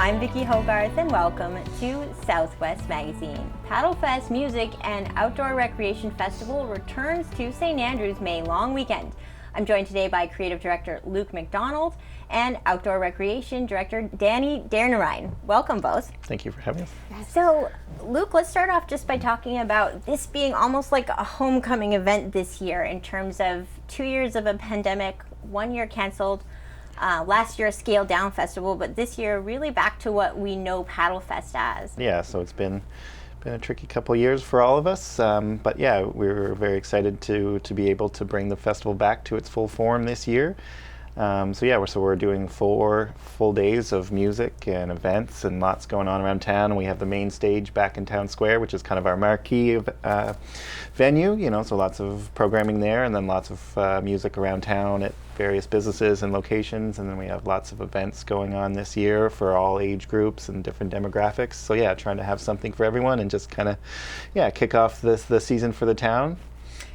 I'm Vicki Hogarth and welcome to Southwest Magazine. Paddlefest Music and Outdoor Recreation Festival returns to St. Andrews May long weekend. I'm joined today by Creative Director Luke Macdonald and Outdoor Recreation Director Deonarine. Welcome both. Thank you for having us. So Luke, let's start off just by talking about this being almost like a homecoming event this year in terms of 2 years of a pandemic, 1 year canceled. Last year a scaled down festival, but this year really back to what we know Paddlefest as. Yeah, so it's been a tricky couple years for all of us, but yeah, we're very excited to be able to bring the festival back to its full form this year. We're doing 4 full days of music and events and lots going on around town. We have the main stage back in Town Square, which is kind of our marquee venue, so lots of programming there, and then lots of music around town at various businesses and locations, and then we have lots of events going on this year for all age groups and different demographics. So yeah, trying to have something for everyone and just kind of kick off the season for the town.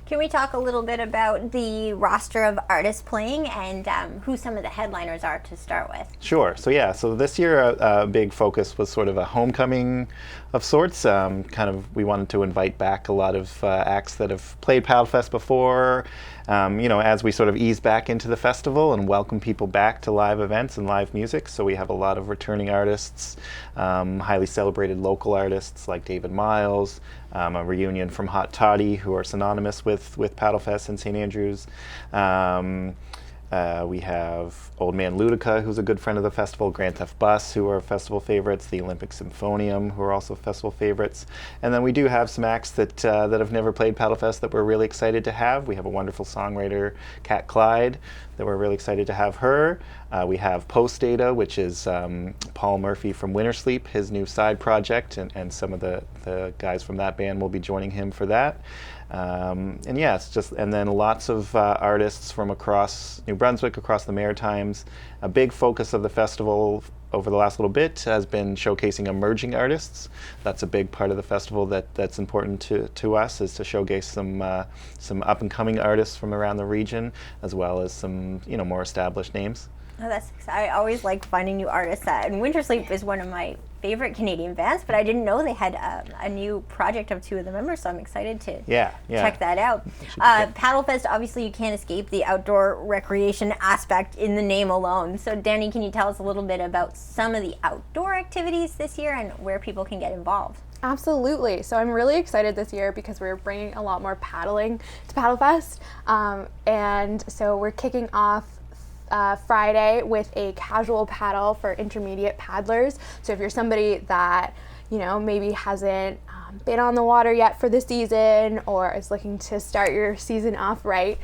Can we talk a little bit about the roster of artists playing and who some of the headliners are to start with? Sure. So this year a big focus was sort of a homecoming of sorts. We wanted to invite back a lot of acts that have played Paddlefest before, as we sort of ease back into the festival and welcome people back to live events and live music. So we have a lot of returning artists, highly celebrated local artists like David Myles, a reunion from Hot Toddy, who are synonymous with Paddlefest in St. Andrews. We have Old Man Ludica, who's a good friend of the festival, Grand Theft Bus, who are festival favorites, the Olympic Symphonium, who are also festival favorites. And then we do have some acts that have never played Paddlefest that we're really excited to have. We have a wonderful songwriter, Kat Clyde, that we're really excited to have her. We have Post Data, which is Paul Murphy from Winter Sleep, his new side project, and some of the guys from that band will be joining him for that. And then lots of artists from across New Brunswick, across the Maritimes. A big focus of the festival over the last little bit has been showcasing emerging artists. That's a big part of the festival that's important to us, is to showcase some up and coming artists from around the region, as well as some more established names. Oh, that's exciting. I always like finding new artists. And Winter Sleep is one of my favorite Canadian bands, but I didn't know they had a new project of 2 of the members, so I'm excited to check that out. Paddlefest, obviously you can't escape the outdoor recreation aspect in the name alone. So Danny, can you tell us a little bit about some of the outdoor activities this year and where people can get involved? Absolutely. So I'm really excited this year because we're bringing a lot more paddling to Paddlefest. And so we're kicking off Friday with a casual paddle for intermediate paddlers. So if you're somebody that maybe hasn't been on the water yet for the season or is looking to start your season off right,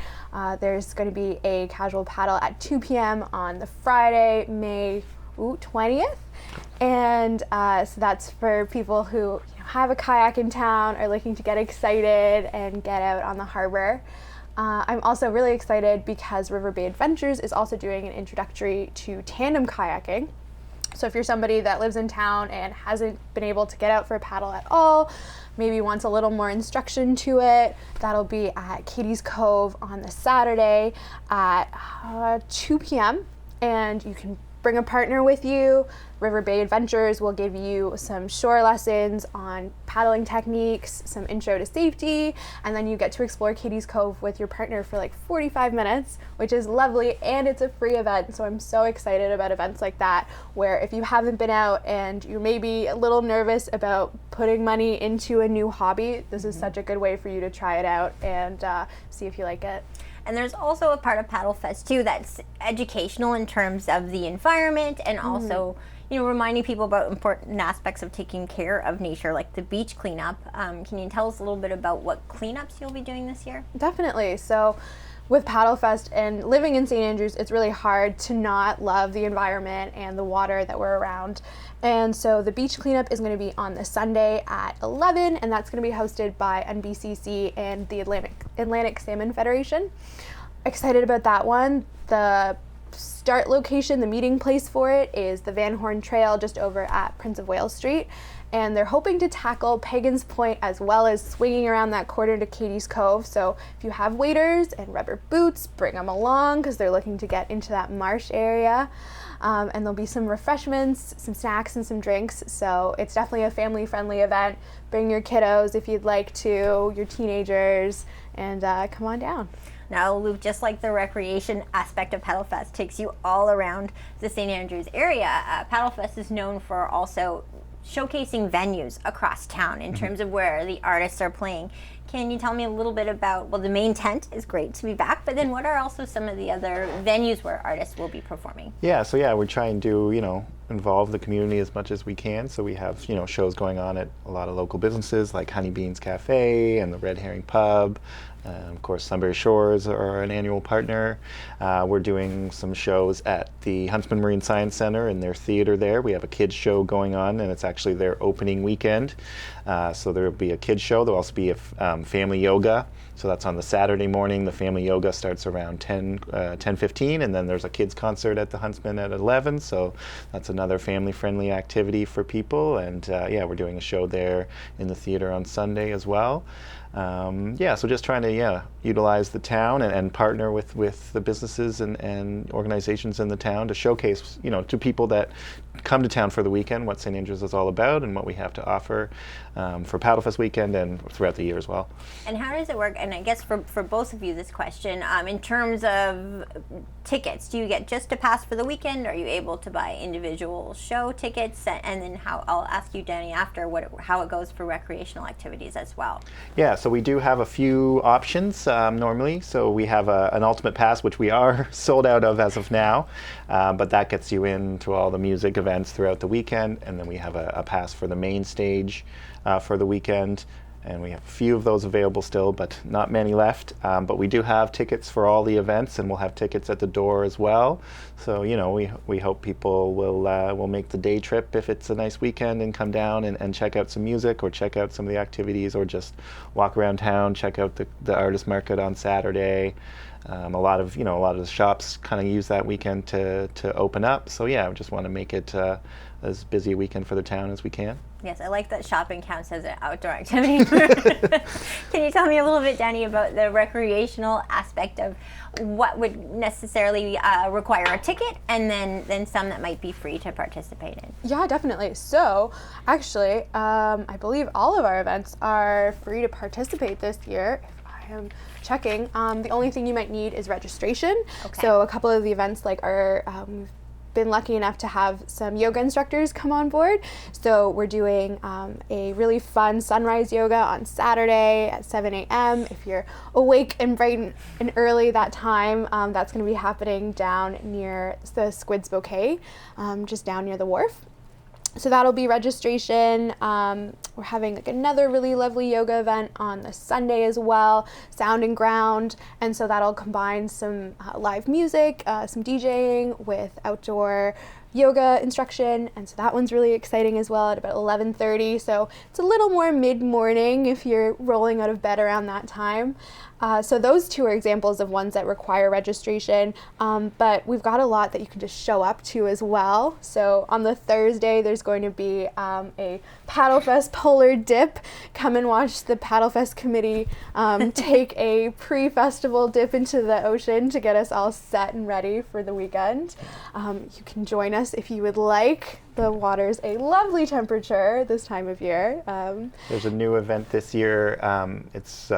there's going to be a casual paddle at 2 p.m. on the Friday, May 20th. And so that's for people who have a kayak in town, are looking to get excited and get out on the harbor. I'm also really excited because River Bay Adventures is also doing an introductory to tandem kayaking. So if you're somebody that lives in town and hasn't been able to get out for a paddle at all, maybe wants a little more instruction to it, that'll be at Katie's Cove on the Saturday at 2 p.m. And you can bring a partner with you. River Bay Adventures will give you some shore lessons on paddling techniques, some intro to safety, and then you get to explore Katie's Cove with your partner for like 45 minutes, which is lovely, and it's a free event. So I'm so excited about events like that, where if you haven't been out and you're maybe a little nervous about putting money into a new hobby, this is such a good way for you to try it out and see if you like it. And there's also a part of Paddlefest too that's educational in terms of the environment and also, reminding people about important aspects of taking care of nature, like the beach cleanup. Can you tell us a little bit about what cleanups you'll be doing this year? Definitely. So with Paddlefest and living in St. Andrews, it's really hard to not love the environment and the water that we're around. And so the beach cleanup is going to be on the Sunday at 11, and that's going to be hosted by NBCC and the Atlantic Salmon Federation. Excited about that one. The start location, the meeting place for it, is the Van Horn Trail just over at Prince of Wales Street. And they're hoping to tackle Pagans Point as well as swinging around that corner to Katie's Cove. So if you have waders and rubber boots, bring them along because they're looking to get into that marsh area. And there'll be some refreshments, some snacks, and some drinks. So it's definitely a family-friendly event. Bring your kiddos if you'd like to, your teenagers, and come on down. Now, Luke, just like the recreation aspect of Paddlefest takes you all around the St. Andrews area, Paddlefest is known for also showcasing venues across town in terms of where the artists are playing. Can you tell me a little bit about, well, the main tent is great to be back, but then what are also some of the other venues where artists will be performing? So we're trying to, involve the community as much as we can. So we have, shows going on at a lot of local businesses like Honey Beans Cafe and the Red Herring Pub. Of course, Sunbury Shores are an annual partner. We're doing some shows at the Huntsman Marine Science Center in their theater there. We have a kids show going on, and it's actually their opening weekend. So there will be a kids show. There'll also be a family yoga. So that's on the Saturday morning. The family yoga starts around 10:15, and then there's a kids concert at the Huntsman at 11. So that's another family-friendly activity for people. And we're doing a show there in the theater on Sunday as well. So just trying to utilize the town and partner with the businesses and organizations in the town to showcase to people that come to town for the weekend what St. Andrews is all about and what we have to offer for Paddlefest weekend and throughout the year as well. And how does it work? And I guess for both of you this question, in terms of tickets, do you get just a pass for the weekend? Are you able to buy individual show tickets? And then I'll ask you, Danny, after how it goes for recreational activities as well. Yeah, so we do have a few options normally. So we have an ultimate pass, which we are sold out of as of now, but that gets you into all the music events throughout the weekend. And then we have a pass for the main stage for the weekend. And we have a few of those available still, but not many left. But we do have tickets for all the events, and we'll have tickets at the door as well. So we hope people will make the day trip if it's a nice weekend and come down and check out some music or check out some of the activities or just walk around town, check out the artist market on Saturday. A lot of the shops kind of use that weekend to open up. So we just want to make it as busy a weekend for the town as we can. Yes, I like that shopping counts as an outdoor activity. Can you tell me a little bit, Danny, about the recreational aspect of what would necessarily require a ticket and then some that might be free to participate in? Yeah, definitely. So actually, I believe all of our events are free to participate this year. If I am checking, the only thing you might need is registration. Okay. So a couple of the events like we've been lucky enough to have some yoga instructors come on board. So we're doing a really fun sunrise yoga on Saturday at 7 a.m. If you're awake and bright and early that time, that's going to be happening down near the Squid's Bouquet, just down near the wharf. So that'll be registration. We're having another really lovely yoga event on the Sunday as well, Sound and Ground, and so that'll combine some live music, some DJing with outdoor yoga instruction, and so that one's really exciting as well at about 11:30. So it's a little more mid-morning if you're rolling out of bed around that time. So those two are examples of ones that require registration, but we've got a lot that you can just show up to as well. So on the Thursday, there's going to be a Paddlefest Polar Dip. Come and watch the Paddlefest committee take a pre-festival dip into the ocean to get us all set and ready for the weekend. You can join us if you would like. The water's a lovely temperature this time of year. There's a new event this year. It's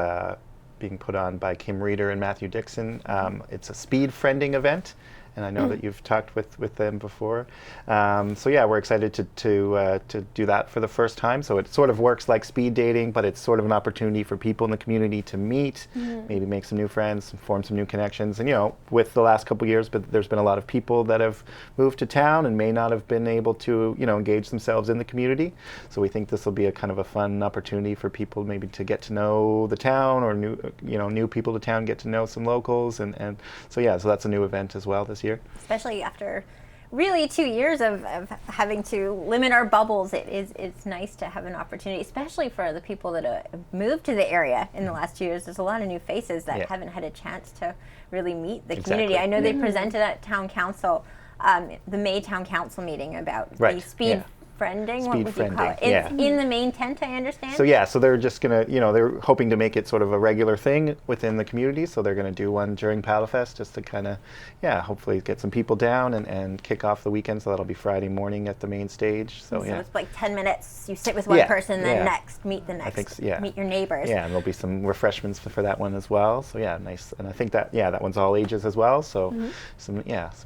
being put on by Kim Reeder and Matthew Dixon. It's a speed friending event, and I know that you've talked with them before. We're excited to do that for the first time. So it sort of works like speed dating, but it's sort of an opportunity for people in the community to meet, maybe make some new friends, form some new connections. And with the last couple of years, but there's been a lot of people that have moved to town and may not have been able to engage themselves in the community. So we think this will be a kind of a fun opportunity for people maybe to get to know the town, or new people to town get to know some locals, and so that's a new event as well this year. Especially after really 2 years of having to limit our bubbles, it's nice to have an opportunity, especially for the people that have moved to the area in the last 2 years. There's a lot of new faces that haven't had a chance to really meet the community. I know they presented at town council, the May town council meeting about the speed friending, what would you call it? It's in the main tent, I understand. So they're just gonna, they're hoping to make it sort of a regular thing within the community. So they're gonna do one during Paddlefest just to kind of, hopefully get some people down and kick off the weekend. So that'll be Friday morning at the main stage. So it's like 10 minutes. You sit with one person, then next meet the next. Meet your neighbors. Yeah, and there'll be some refreshments for that one as well. So nice. And I think that that one's all ages as well. So some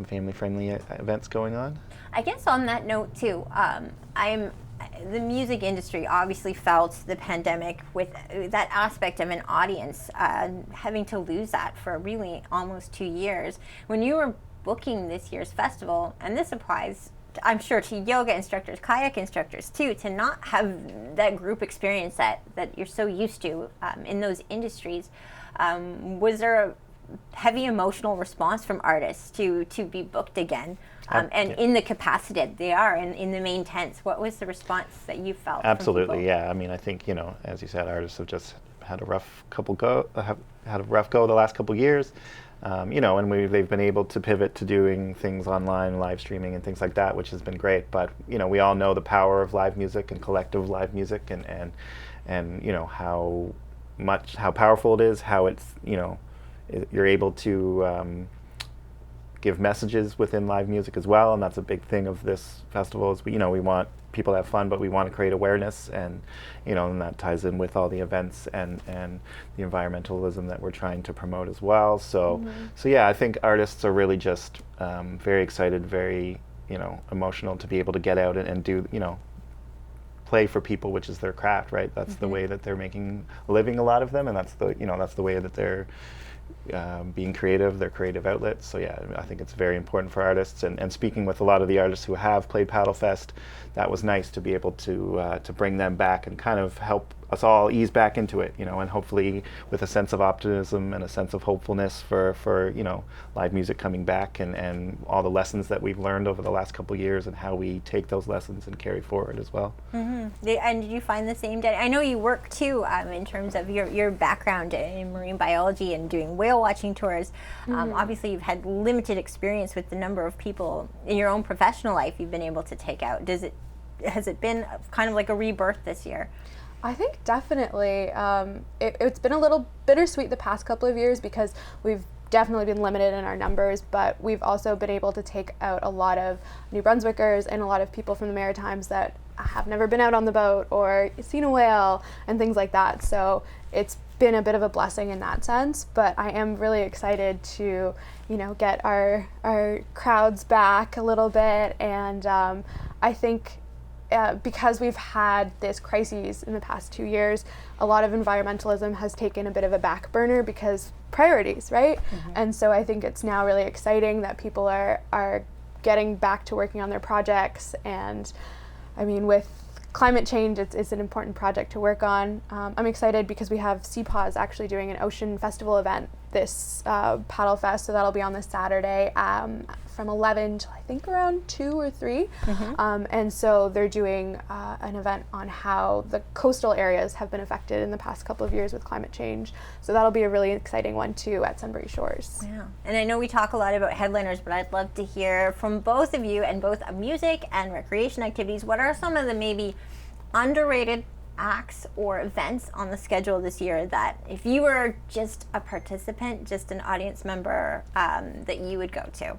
family friendly events going on. I guess on that note too, the music industry obviously felt the pandemic with that aspect of an audience, having to lose that for really almost 2 years. When you were booking this year's festival, and this applies, I'm sure, to yoga instructors, kayak instructors too, to not have that group experience that you're so used to in those industries, was there a heavy emotional response from artists to be booked again? And in the capacity that they are in the main tents, what was the response that you felt? Absolutely, yeah. I mean, I think, as you said, artists have just had a rough go the last couple years, and they've been able to pivot to doing things online, live streaming and things like that, which has been great. But we all know the power of live music and collective live music, and how powerful it is, how it's you're able to give messages within live music as well, and that's a big thing of this festival. Is we want people to have fun, but we want to create awareness, and and that ties in with all the events and the environmentalism that we're trying to promote as well. So I think artists are really just very excited, very emotional to be able to get out and do play for people, which is their craft, right? That's the way that they're making a living, a lot of them, and that's the way that they're being creative, their creative outlets. So I think it's very important for artists, and speaking with a lot of the artists who have played Paddlefest, that was nice to be able to bring them back and kind of help us all ease back into it, and hopefully with a sense of optimism and a sense of hopefulness for live music coming back, and all the lessons that we've learned over the last couple of years, and how we take those lessons and carry forward as well. And did you find the same, I know you work too, in terms of your background in marine biology and doing whale watching tours. Obviously you've had limited experience with the number of people in your own professional life you've been able to take out. Has it been kind of like a rebirth this year? I think definitely. It's been a little bittersweet the past couple of years because we've definitely been limited in our numbers, but we've also been able to take out a lot of New Brunswickers and a lot of people from the Maritimes that have never been out on the boat or seen a whale and things like that. So it's been a bit of a blessing in that sense, but I am really excited to, get our crowds back a little bit, and I think because we've had this crisis in the past 2 years, a lot of environmentalism has taken a bit of a back burner because priorities, right? And so I think it's now really exciting that people are getting back to working on their projects. And I mean, with climate change, it's an important project to work on. I'm excited because we have CPAWS actually doing an ocean festival event this Paddlefest, so that'll be on this Saturday from 11 to I think around 2 or 3. And so they're doing an event on how the coastal areas have been affected in the past couple of years with climate change. So that'll be a really exciting one too at Sunbury Shores. Yeah, and I know we talk a lot about headliners, but I'd love to hear from both of you, and both music and recreation activities. What are some of the maybe underrated acts or events on the schedule this year that if you were just a participant, just an audience member, that you would go to?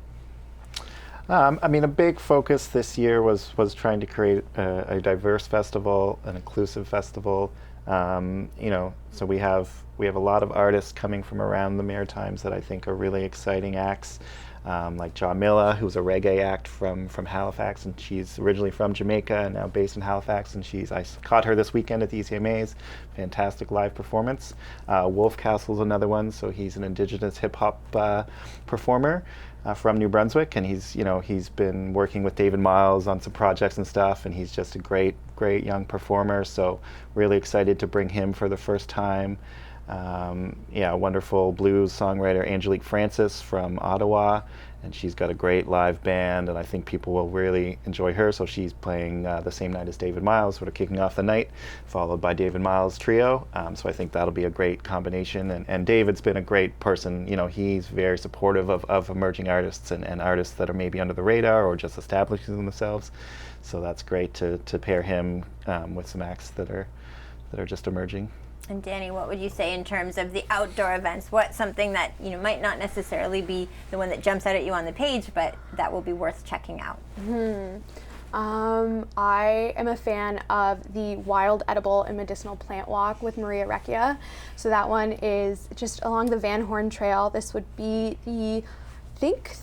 I mean, a big focus this year was trying to create a diverse festival, an inclusive festival. So we have a lot of artists coming from around the Maritimes that I think are really exciting acts. Like Jamila, who's a reggae act from Halifax, and she's originally from Jamaica and now based in Halifax, and I caught her this weekend at the ECMAs. Fantastic live performance. Wolf Castle's another one, so he's an Indigenous hip-hop performer from New Brunswick, and he's been working with David Myles on some projects and stuff, and he's just a great young performer, so really excited to bring him for the first time. Yeah, a wonderful blues songwriter, Angelique Francis from Ottawa, and she's got a great live band, and I think people will really enjoy her. So she's playing the same night as David Myles, sort of kicking off the night, followed by David Myles Trio. So I think that'll be a great combination. And David's been a great person. You know, he's very supportive of emerging artists and artists that are maybe under the radar or just establishing themselves. So that's great to pair him with some acts that are just emerging. And Danny, what would you say in terms of the outdoor events? What's something that might not necessarily be the one that jumps out at you on the page, but that will be worth checking out? I am a fan of the Wild Edible and Medicinal Plant Walk with Maria Recchia. So that one is just along the Van Horn Trail. This would be the, I think,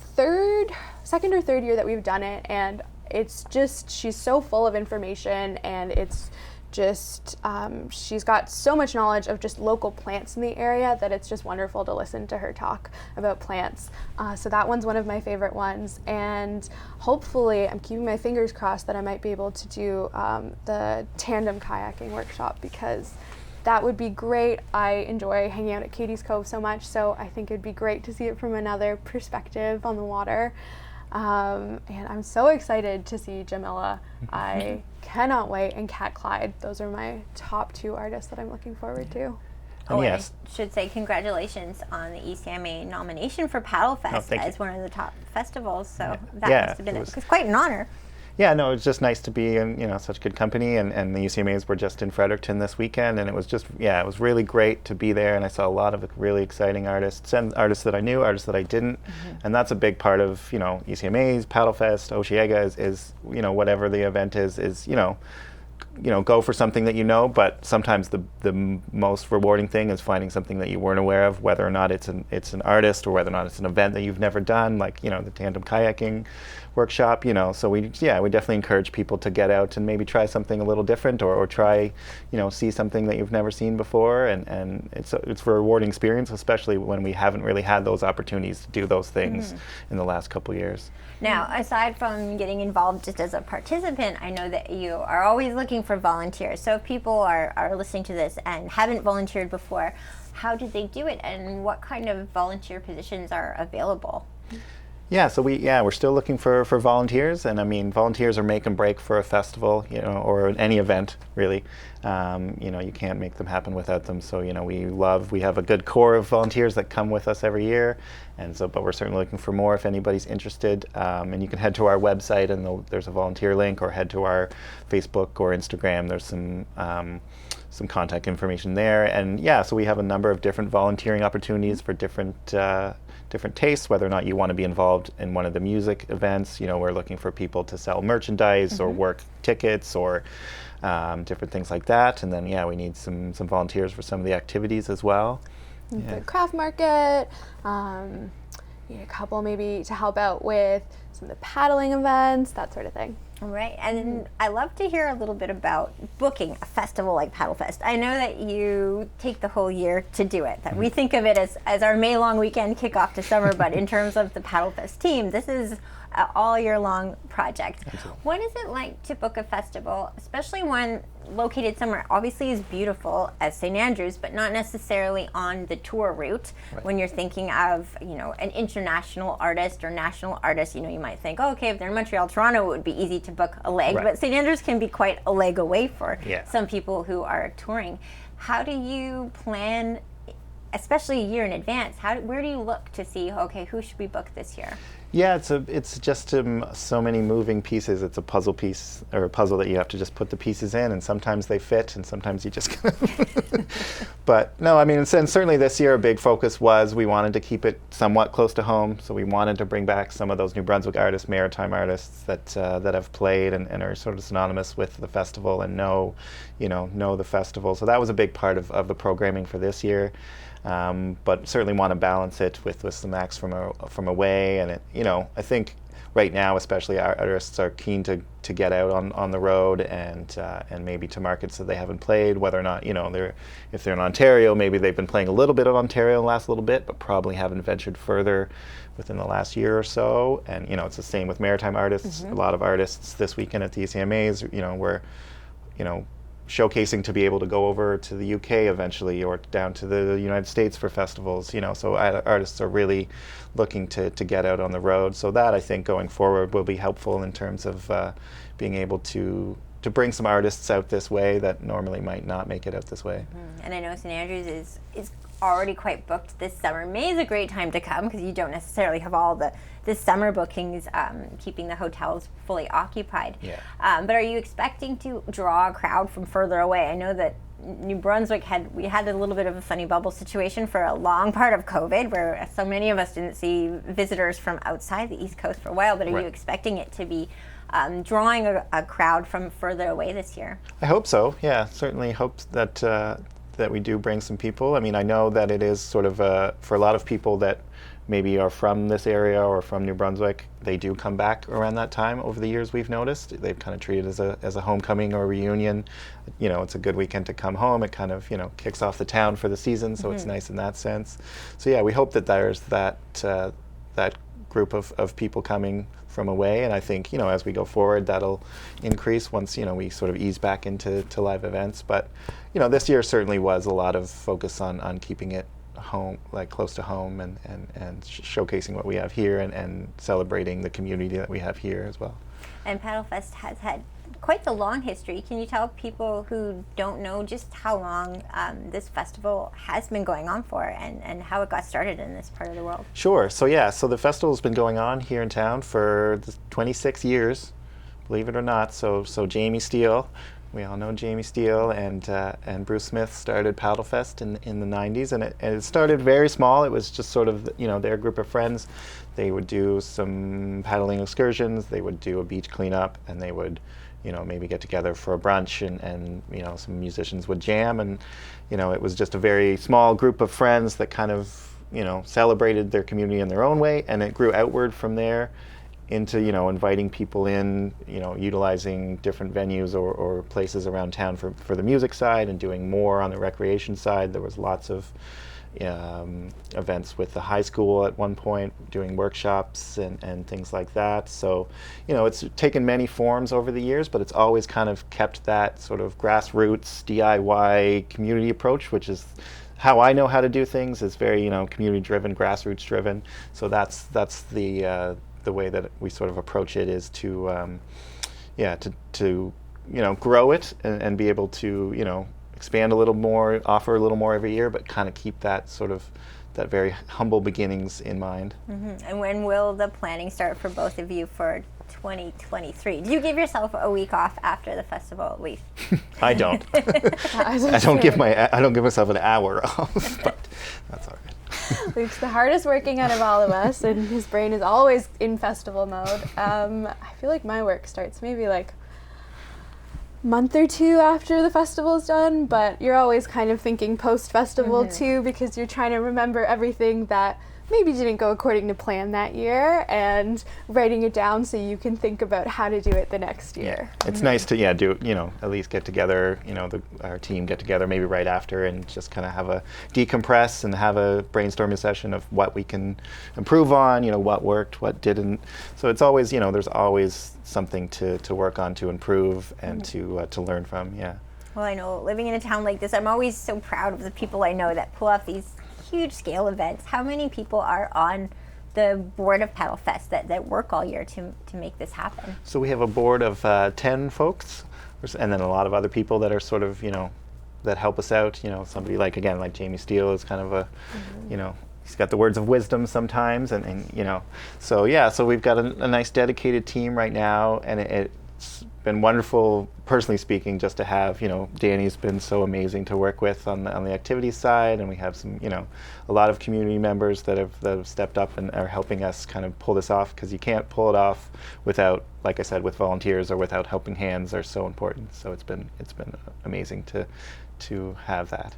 second or third year that we've done it, and it's just, she's so full of information, and it's just, she's got so much knowledge of just local plants in the area that it's just wonderful to listen to her talk about plants. So that one's one of my favorite ones, and hopefully I'm keeping my fingers crossed that I might be able to do the tandem kayaking workshop, because that would be great. I enjoy hanging out at Katie's Cove so much, so I think it'd be great to see it from another perspective on the water. And I'm so excited to see Jamila. I cannot wait. And Cat Clyde. Those are my top two artists that I'm looking forward to. Oh, yes. I should say congratulations on the ECMA nomination for Paddlefest as one of the top festivals. So that must have been quite an honor. Yeah, no, it was just nice to be in such good company, and the UCMAs were just in Fredericton this weekend, and it was just, it was really great to be there, and I saw a lot of really exciting artists, and artists that I knew, artists that I didn't, and that's a big part of, UCMAs, Paddlefest, Osheaga is whatever the event is, go for something that you know, but sometimes the most rewarding thing is finding something that you weren't aware of, whether or not it's an artist or whether or not it's an event that you've never done, like the tandem kayaking workshop. So we definitely encourage people to get out and maybe try something a little different, or try see something that you've never seen before, and it's a rewarding experience, especially when we haven't really had those opportunities to do those things in the last couple years. Now, aside from getting involved just as a participant, I know that you are always looking for volunteers. So if people are listening to this and haven't volunteered before, how do they do it, and what kind of volunteer positions are available? Yeah, so we're still looking for volunteers, and I mean, volunteers are make and break for a festival, or any event really. You can't make them happen without them. So we have a good core of volunteers that come with us every year, and so but we're certainly looking for more if anybody's interested. And you can head to our website, and there's a volunteer link, or head to our Facebook or Instagram. There's some contact information there, and so we have a number of different volunteering opportunities for different tastes, whether or not you want to be involved in one of the music events. We're looking for people to sell merchandise or work tickets or different things like that. And then, we need some volunteers for some of the activities as well. The craft market, a couple maybe to help out with some of the paddling events, that sort of thing. Right, and I love to hear a little bit about booking a festival like Paddlefest. I know that you take the whole year to do it, that we think of it as our May long weekend kickoff to summer, but in terms of the Paddlefest team, this is an all year long project. Absolutely. What is it like to book a festival, especially one located somewhere obviously as beautiful as St. Andrews, but not necessarily on the tour route? Right. When you're thinking of an international artist or national artist, you might think, okay, if they're in Montreal, Toronto, it would be easy to book a leg, but St. Andrews can be quite a leg away for some people who are touring. How do you plan, especially a year in advance? Where do you look to see, okay, who should we book this year? Yeah, it's just so many moving pieces. It's a puzzle piece, or a puzzle that you have to just put the pieces in, and sometimes they fit, and sometimes you just But no, I mean, and certainly this year a big focus was we wanted to keep it somewhat close to home, so we wanted to bring back some of those New Brunswick artists, maritime artists that have played and are sort of synonymous with the festival and know the festival. So that was a big part of the programming for this year. But certainly want to balance it with some acts from away, and I think right now especially our artists are keen to get out on the road and maybe to markets that they haven't played, whether or not if they're in Ontario, maybe they've been playing a little bit of Ontario in the last little bit, but probably haven't ventured further within the last year or so. And it's the same with maritime artists. A lot of artists this weekend at the ECMAs, we're showcasing to be able to go over to the UK eventually, or down to the United States for festivals, so artists are really looking to get out on the road. So that, I think, going forward will be helpful in terms of being able to bring some artists out this way that normally might not make it out this way. And I know St. Andrews is already quite booked this summer. May is a great time to come because you don't necessarily have all the summer bookings keeping the hotels fully occupied. Yeah. But are you expecting to draw a crowd from further away? I know that New Brunswick had a little bit of a funny bubble situation for a long part of COVID, where so many of us didn't see visitors from outside the East Coast for a while. But are you expecting it to be drawing a crowd from further away this year? I hope so. Yeah, certainly hope that we do bring some people. I mean, I know that it is sort of for a lot of people that maybe are from this area or from New Brunswick, they do come back around that time. Over the years, we've noticed they've kind of treated it as a homecoming or a reunion. It's a good weekend to come home. It kind of kicks off the town for the season, so it's nice in that sense. So yeah, we hope that there's that group of people coming from away, and I think as we go forward, that'll increase once we sort of ease back into live events. But this year certainly was a lot of focus on keeping it home, like close to home, and showcasing what we have here and celebrating the community that we have here as well. And Paddlefest has had quite the long history. Can you tell people who don't know just how long this festival has been going on for, and how it got started in this part of the world? Sure. So the festival's been going on here in town for 26 years, believe it or not. So Jamie Steele, we all know Jamie Steele, and Bruce Smith started Paddlefest in the 90s, and it started very small. It was just sort of their group of friends. They would do some paddling excursions, they would do a beach cleanup, and they would maybe get together for a brunch, and some musicians would jam, and it was just a very small group of friends that kind of celebrated their community in their own way, and it grew outward from there into inviting people in, utilizing different venues or places around town for the music side, and doing more on the recreation side. There was lots of events with the high school at one point, doing workshops and things like that. So it's taken many forms over the years, but it's always kind of kept that sort of grassroots DIY community approach, which is how I know how to do things. Is very community driven, grassroots driven. So that's the way that we sort of approach it, is to grow it and be able to expand a little more, offer a little more every year, but kind of keep that sort of that very humble beginnings in mind. And when will the planning start for both of you for 2023? Do you give yourself a week off after the festival at least? I don't. I don't give myself an hour off, but that's all right. Luke's the hardest working out of all of us, and his brain is always in festival mode. I feel like my work starts maybe like month or two after the festival's done, but you're always kind of thinking post-festival too, because you're trying to remember everything that maybe didn't go according to plan that year, and writing it down so you can think about how to do it the next year. Yeah. It's nice to do at least get together, our team get together maybe right after, and just kind of have a decompress and have a brainstorming session of what we can improve on, what worked, what didn't. So it's always, there's always something to work on, to improve, and to learn from. Well, I know living in a town like this, I'm always so proud of the people I know that pull off these huge scale events. How many people are on the board of Paddlefest that work all year to make this happen? So we have a board of 10 folks, and then a lot of other people that are sort of, that help us out. Somebody like Jamie Steele is kind of a, he's got the words of wisdom sometimes, and so we've got a nice dedicated team right now, and it's been wonderful, personally speaking, just to have, Danny's been so amazing to work with on the activities side, and we have some, a lot of community members that have stepped up and are helping us kind of pull this off, because you can't pull it off without, like I said, with volunteers or without helping hands are so important. So it's been amazing to have that.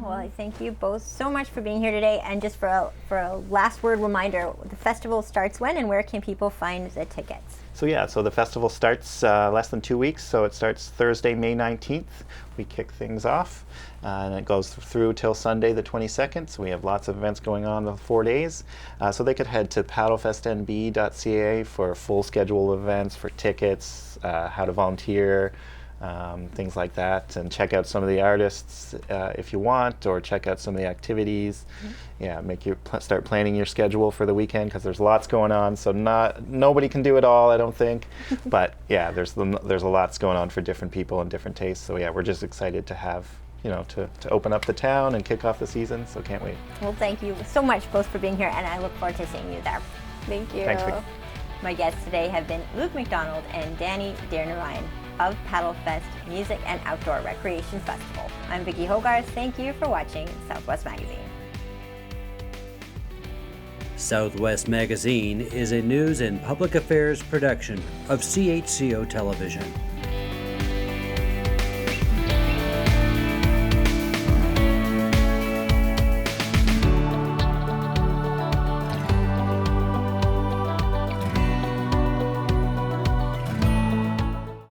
Well, I thank you both so much for being here today. And just for a last word reminder, the festival starts when, and where can people find the tickets? So the festival starts less than 2 weeks. So it starts Thursday, May 19th. We kick things off, and it goes through till Sunday, the 22nd. So we have lots of events going on the 4 days. So they could head to paddlefestnb.ca for a full schedule of events, for tickets, how to volunteer, things like that, and check out some of the artists if you want, or check out some of the activities. Yeah, start planning your schedule for the weekend, because there's lots going on. So nobody can do it all, I don't think. But yeah, there's a lots going on for different people and different tastes. So yeah, we're just excited to have, to open up the town and kick off the season. So can't wait. Well, thank you so much both for being here, and I look forward to seeing you there. Thank you. Thanks, Vicki. My guests today have been Luke Macdonald and Danny Deonarine of Paddlefest Music and Outdoor Recreation Festival. I'm Vicki Hogarth. Thank you for watching Southwest Magazine. Southwest Magazine is a news and public affairs production of CHCO Television.